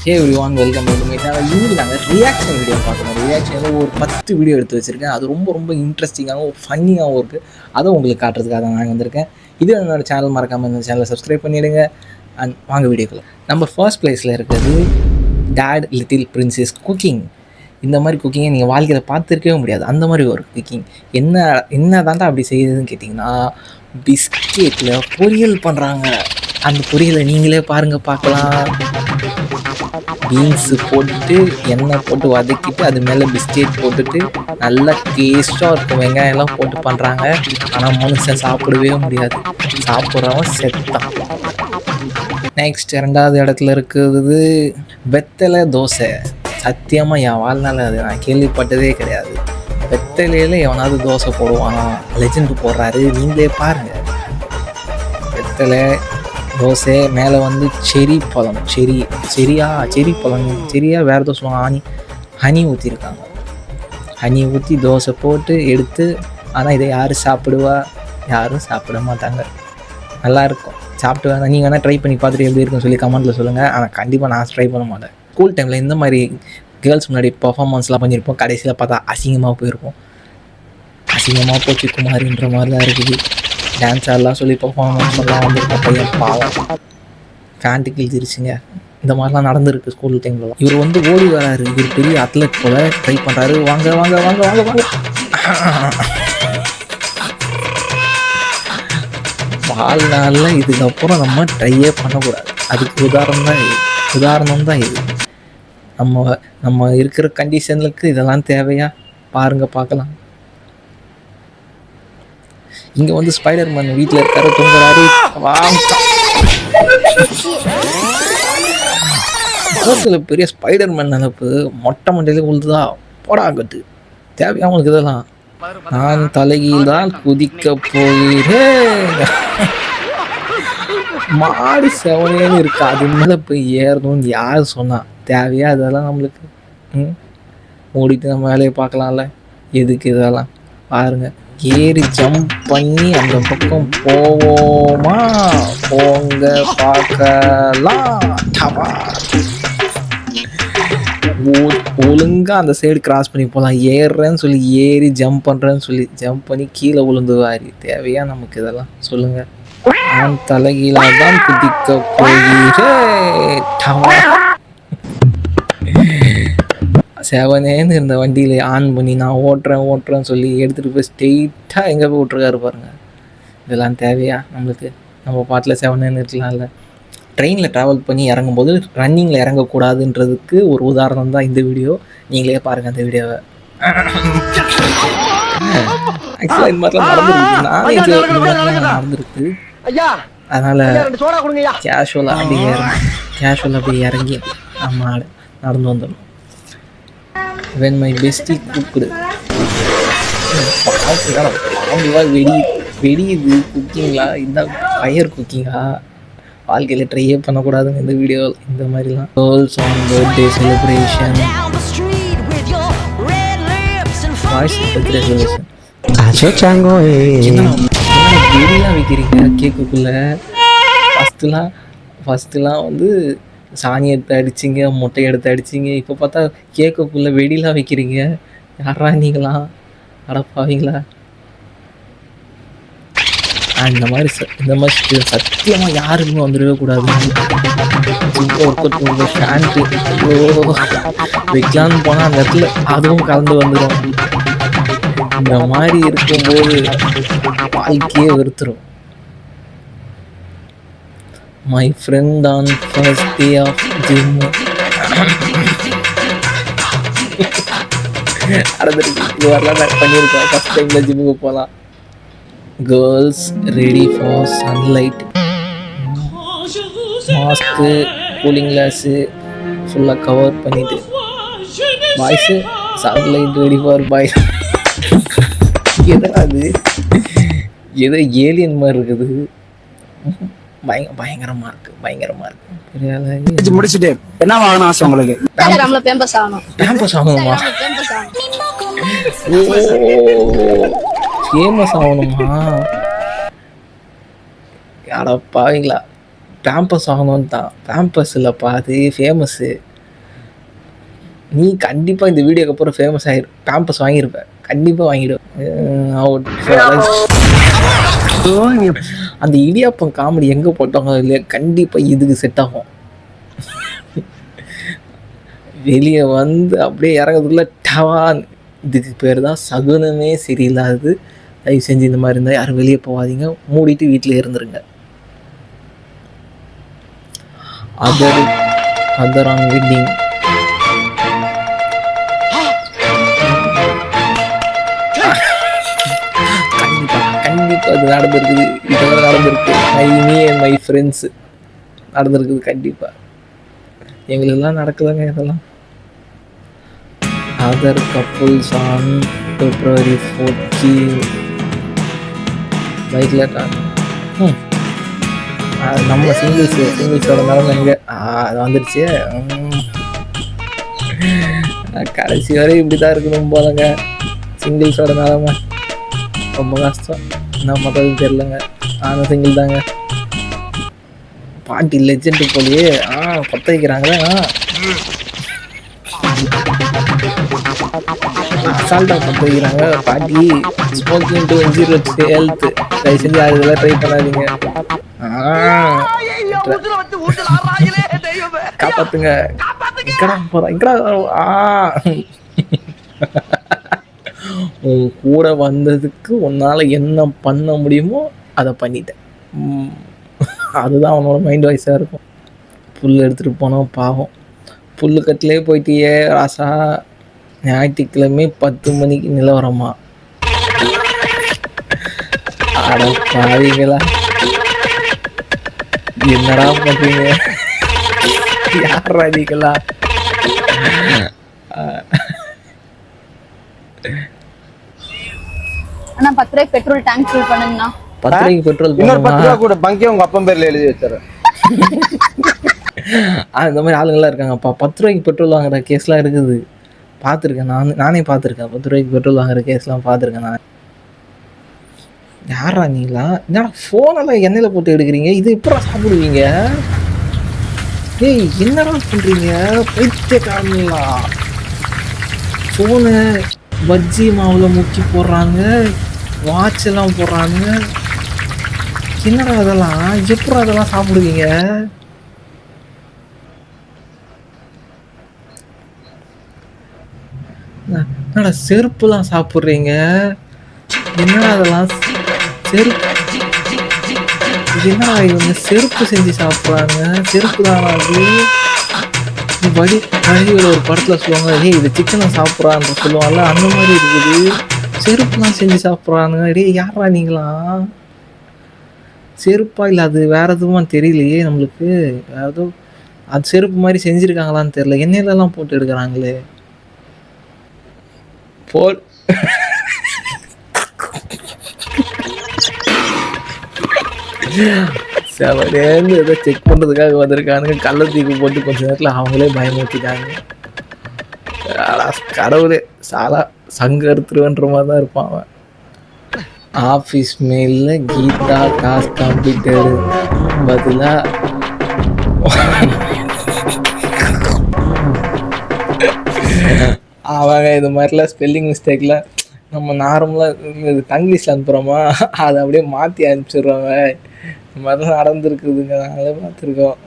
Hey everyone, welcome to my channel. இன்னைக்கு நாங்கள் reaction video பார்க்கணும். ரியாக்ஷனில் ஒரு 10 வீடியோ எடுத்து வச்சுருக்கேன். அது ரொம்ப ரொம்ப இன்ட்ரெஸ்டிங்காகவும் ஃபன்னியாகவும் இருக்குது. அதை உங்களுக்கு காட்டுறதுக்காக தான் நான் வந்திருக்கேன். இது என்னோடய சேனல், மறக்காமல் இந்த சேனலை சப்ஸ்கிரைப் பண்ணிவிடுங்க. அண்ட் வாங்க வீடியோக்குள்ள. நம்ம ஃபர்ஸ்ட் ப்ளேஸில் இருக்கிறது டேட் லிட்டில் பிரின்சஸ் குக்கிங். இந்த மாதிரி குக்கிங்கை நீங்கள் வாழ்க்கையில் பார்த்துருக்கவே முடியாது. அந்த மாதிரி ஒரு குக்கிங் என்ன தாண்டா அப்படி செய்யுதுன்னு கேட்டிங்கன்னா, பிஸ்கெட்டில் பொரியல் பண்ணுறாங்க. அந்த பொரியலை நீங்களே பாருங்கள், பார்க்கலாம். பீன்ஸு போட்டுட்டு எண்ணெய் போட்டு வதக்கிட்டு அது மேலே பிஸ்கெட் போட்டுட்டு நல்லா டேஸ்ட்டாக இருக்கும். வெங்காயம் எல்லாம் போட்டு பண்ணுறாங்க. ஆனால் மனுஷன் சாப்பிடவே முடியாது, சாப்பிட்றவன் செத்தான். நெக்ஸ்ட் 2வது இடத்துல இருக்கிறது வெத்தலை தோசை. சத்தியமாக என் வாழ்நாள் அது நான் கேள்விப்பட்டதே கிடையாது. வெத்தலையில் எவனாவது தோசை போடுவானா? லெஜெண்டு போடுறாரு, நீங்களே பாருங்கள். வெத்தலை தோசை மேலே வந்து செரி பழம், செரி பழம், செரியாக வேறு ஏதோ சொல்லுவாங்க, ஹனி ஊற்றிருக்காங்க. ஹனி ஊற்றி தோசை போட்டு எடுத்து. ஆனால் இதை யார் சாப்பிடுவா? யாரும் சாப்பிட மாட்டாங்க. நல்லாயிருக்கும், சாப்பிட்டு வேணா நீங்கள் வேணால் ட்ரை பண்ணி பார்த்துட்டு எப்படி இருக்குன்னு சொல்லி கமெண்ட்டில் சொல்லுங்கள். ஆனால் கண்டிப்பாக நான் ட்ரை பண்ண மாட்டேன். ஸ்கூல் டைமில் இந்த மாதிரி கேர்ள்ஸ் முன்னாடி பர்ஃபார்மன்ஸ்லாம் பண்ணியிருப்போம். கடைசியில் பார்த்தா அசிங்கமாக போயிருக்கும். அசிங்கமாக போச்சு குமாரின்ற மாதிரி தான் இருக்குது. டான்ஸ் ஆடலாம் சொல்லி பர்ஃபார்மன்ஸ் எல்லாம் வந்துருக்க பையன் பாவம் ஃபேண்ட்டு கிழிச்சிருச்சுங்க. இந்த மாதிரிலாம் நடந்துருக்கு ஸ்கூல் டைம்லலாம். இவர் வந்து ஓடி வராரு, இவர் பெரிய அத்லெட் போல் ட்ரை பண்ணுறாரு. வாங்க வாங்க வாங்க வாங்க வாங்க. வாழ்நாளில் இதுக்கப்புறம் நம்ம ட்ரையே பண்ணக்கூடாது. அதுக்கு உதாரணம் தான் இது. நம்ம இருக்கிற கண்டிஷனுக்கு இதெல்லாம் தேவையா? பாருங்கள், பார்க்கலாம். இங்கே வந்து ஸ்பைடர்மேன் வீட்டில் இருக்காரு, தூங்குறாரு. சில பெரிய ஸ்பைடர்மேன் நினப்பு மொட்டை மண்டையிலே உழுதுதா போடாகட்டு. தேவையா அவங்களுக்கு இதெல்லாம்? நான் தலைகீழ் தான் குதிக்க போகிறேன். மாடு செவனேன்னு இருக்கு, அது மேலே போய் ஏறணும்னு யார் சொன்னா? தேவையா இதெல்லாம் நம்மளுக்கு? மூடிட்டு நம்ம வேலையை பார்க்கலாம்ல. எதுக்கு இதெல்லாம்? பாருங்க, ஏறி ஜம்ப் பண்ணி அந்த பக்கம் போவோமா? போங்க பார்க்கலாம். ஒழுங்காக அந்த சைடு கிராஸ் பண்ணி போகலாம். ஏறுறேன்னு சொல்லி ஏறி ஜம்ப் பண்ணுறேன்னு சொல்லி ஜம்ப் பண்ணி கீழே விழுந்துவாரி. தேவையா நமக்கு இதெல்லாம்? சொல்லுங்கள். நான் தலைகீழாக தான் குதிக்க போகிறேன். செவனேன்னு இருந்த வண்டியில் ஆன் பண்ணி நான் ஓட்டுறேன்னு சொல்லி எடுத்துகிட்டு போய் ஸ்ட்ரெயிட்டாக எங்கே போய் விட்ருக்காரு பாருங்கள். இதெல்லாம் தேவையா நம்மளுக்கு? நம்ம பாட்டில் செவனேன்னு இருக்கலாம்ல. ட்ரெயினில் ட்ராவல் பண்ணி இறங்கும்போது ரன்னிங்கில் இறங்கக்கூடாதுன்றதுக்கு ஒரு உதாரணம் தான் இந்த வீடியோ. நீங்களே பாருங்கள் அந்த வீடியோவை. ஆக்சுவலாக இந்த மாதிரிலாம் நடந்துருக்கு, நானே நடந்துருக்கு. அதனால் கேஷுவலாக அப்படி இறங்கி நம்ம நடந்து வந்துடணும். when my bestie cooked. வெடியுது குக்கிங்களா? இந்த ஃபயர் குக்கிங்கா? வாழ்க்கையில் ட்ரையே பண்ணக்கூடாதுங்க இந்த வீடியோ. இந்த மாதிரிலாம் girls on birthday celebration, boys birthday celebration. வெடிலாம் வைக்கிறீங்க கேக்குக்குள்ளே? ஃபஸ்ட்டுலாம் வந்து சாணி எடுத்து அடிச்சிங்க, முட்டை எடுத்து அடிச்சிங்க. இப்போ பார்த்தா கேக்குக்குள்ளே வெடிலாம் வைக்கிறீங்க. யாரா நீங்களாம்? அடப்பாவீங்களா? இந்த மாதிரி சத்தியமாக யாருக்குமே வந்துடவே கூடாது. ஷாண்ட்டு வைக்கலான்னு போனால் அந்த இடத்துல அதுவும் கலந்து வந்துடும். இந்த மாதிரி இருக்கும்போது வாழ்க்கையே வெறுத்துரும். My friend on first day of gym. வரலாம் பண்ணியிருக்கோம். ஃபஸ்ட் டைமில் ஜிம்முக்கு போகலாம். Girls ready for sunlight. Mask, cooling glass ஃபுல்லாக கவர் பண்ணிட்டு. Boys sunlight ready for boys. அது ஏதோ ஏலியன் மாதிரி இருக்குது. பயங்கரமா இருக்கு. முடிச்சுட்டு என்ன வாங்கணும் ஆசை உங்களுக்கு? பேம்பஸ் ஆகணுமா? ஃபேமஸ் ஆகணுமா? யாரப்பாவீங்களா? பேம்பஸ் ஆகணும்னு தான். பேம்பஸ் இல்லைப்பா, அது ஃபேமஸ்ஸு. நீ கண்டிப்பா இந்த வீடியோக்கு அப்புறம் ஃபேமஸ் ஆயிரும். பேம்பஸ் வாங்கியிருப்ப, கண்டிப்பா வாங்கிடுவேன். அவுட். அந்த இடியாப்பம் காமெடி எங்க போட்டாங்க இல்லையா, கண்டிப்பா இதுக்கு செட் ஆகும். வெளியே வந்து அப்படியே இறங்குறதுக்குள்ள டவான். இதுக்கு பேர் தான் சகுனமே சரியில்லாது. தயவு செஞ்சு இந்த மாதிரி இருந்தால் யாரும் வெளியே போகாதீங்க, மூடிட்டு வீட்டில் இருந்துருங்க. Other on wedding. கண்டிப்பாக அது நடந்திருக்குது. இதெல்லாம் நடந்திருக்கு. மீ அண்ட் மை ஃப்ரெண்ட்ஸு நடந்திருக்குது கண்டிப்பாக. எங்களுக்கெல்லாம் நடக்குதுங்க இதெல்லாம். அதர் கப்புள்ஸ் ஆன் February 14 பைக்கில் நம்ம சிங்கிள்ஸோட நிலமை எங்கே அது வந்துடுச்சு. கடைசி வரை இப்படி தான் இருக்கணும் போலங்க. சிங்கிள்ஸோட நிலமை ரொம்ப கஷ்டம். என்ன பண்ணுறதுன்னு தெரிலங்க. நானும் சிங்கிள் தாங்க. பாட்டி லெஜெண்டு போலியே. பற்ற வைக்கிறாங்களே. அசால்ட்டாக பற்ற வைக்கிறாங்க பாட்டி. Smoking to injurious health. தயவு செஞ்சு அது இதெல்லாம் ட்ரை பண்ணாதீங்க. காப்பாத்துங்க. இக்கடா போகிறேன் இக்கடா. உன் கூட வந்ததுக்கு உன்னால் என்ன பண்ண முடியுமோ அதை பண்ணிட்டேன். அதுதான் அவனோட மைண்ட் வாய்ஸாக இருக்கும். புல் எடுத்துகிட்டு போனோம் பாவம். புல்லுக்கட்டிலே போயிட்டியே ராசா. ஞாயிற்றுக்கிழமை 10 மணிக்கு நிலவரமா? அட பாவிங்களா, என்னடா பண்ணுறீங்க? யாரா நீங்களா? அண்ணா 10 ரூபாய்க்கு பெட்ரோல் டேங்க் ஃபில் பண்ணுங்கண்ணா. 10 ரூபாய்க்கு பெட்ரோல் இன்னொரு 10 ரூபா கூட பங்கே உங்க அப்பா பேர்ல எழுதி வச்சிடறேன். இந்த மாதிரி ஆளுங்கள்லாம் இருக்காங்கப்பா. 10 ரூபாய்க்கு பெட்ரோல் வாங்குற கேஸ்லாம் இருக்குது. பார்த்துருக்கேன், நானே பார்த்துருக்கேன். 10 ரூபாய்க்கு பெட்ரோல் வாங்குற கேஸ்லாம் பார்த்துருக்கேன் நான். யாரா நீங்களா? என்னடா ஃபோனெல்லாம் எண்ணெயில் போட்டு எடுக்கிறீங்க? இது எப்படா சாப்பிடுவீங்க? ஏய் என்னடா பண்ணுறீங்க? பைத்தியக்காரங்களா? ஃபோனு பஜ்ஜி மாவில் முக்கி போடுறாங்க, வாட்ச் எல்லாம் போடுறாங்க. என்னடா அதெல்லாம்? எப்படா அதெல்லாம் சாப்பிடுவீங்க? என்னடா செருப்புலாம் சாப்பிட்றீங்க? என்னடா அதெல்லாம்? செருப்பு என்னடா இவங்க செருப்பு செஞ்சு சாப்பிட்றாங்க? செருப்பு தானா அது? வடிவில் ஒரு படத்தில் சொல்லுவாங்க, ஏய் இது சிக்கனை சாப்பிட்றான்னு சொல்லுவாங்கல்ல, அந்த மாதிரி இருக்குது. செருப்புலாம் செஞ்சு சாப்பிட்றானுங்க. டே யாரா நீங்களாம்? செருப்பா இல்லை அது வேற எதுவும் தெரியலையே நம்மளுக்கு. வேற ஏதோ அது செருப்பு மாதிரி செஞ்சுருக்காங்களான்னு தெரியல. எண்ணெயிலலாம் போட்டு எடுக்கிறாங்களே. செவனேன்னு ஏதோ செக் பண்ணுறதுக்காக வந்திருக்கானுங்க. கள்ள தூக்கி போட்டு கொஞ்ச நேரத்தில் அவங்களே பயமுறுத்திட்டாங்க. கடவுளே, சாலா சங்க எடுத்துருவன்ற மாதிரி தான் இருப்பான் அவன். ஆஃபீஸ் மெயிலில் கீதா டாஸ்க் கம்ப்ளீட்டடு பதிலாக அவங்க இது மாதிரிலாம் ஸ்பெல்லிங் மிஸ்டேக்லாம் நம்ம நார்மலாக இது தங்கிலீஷில் அனுப்புகிறோமா, அதை அப்படியே மாற்றி அனுப்பிச்சிடுறோங்க. இந்த மாதிரிலாம் நடந்துருக்குதுங்க, நாங்களே பார்த்துருக்கோம்.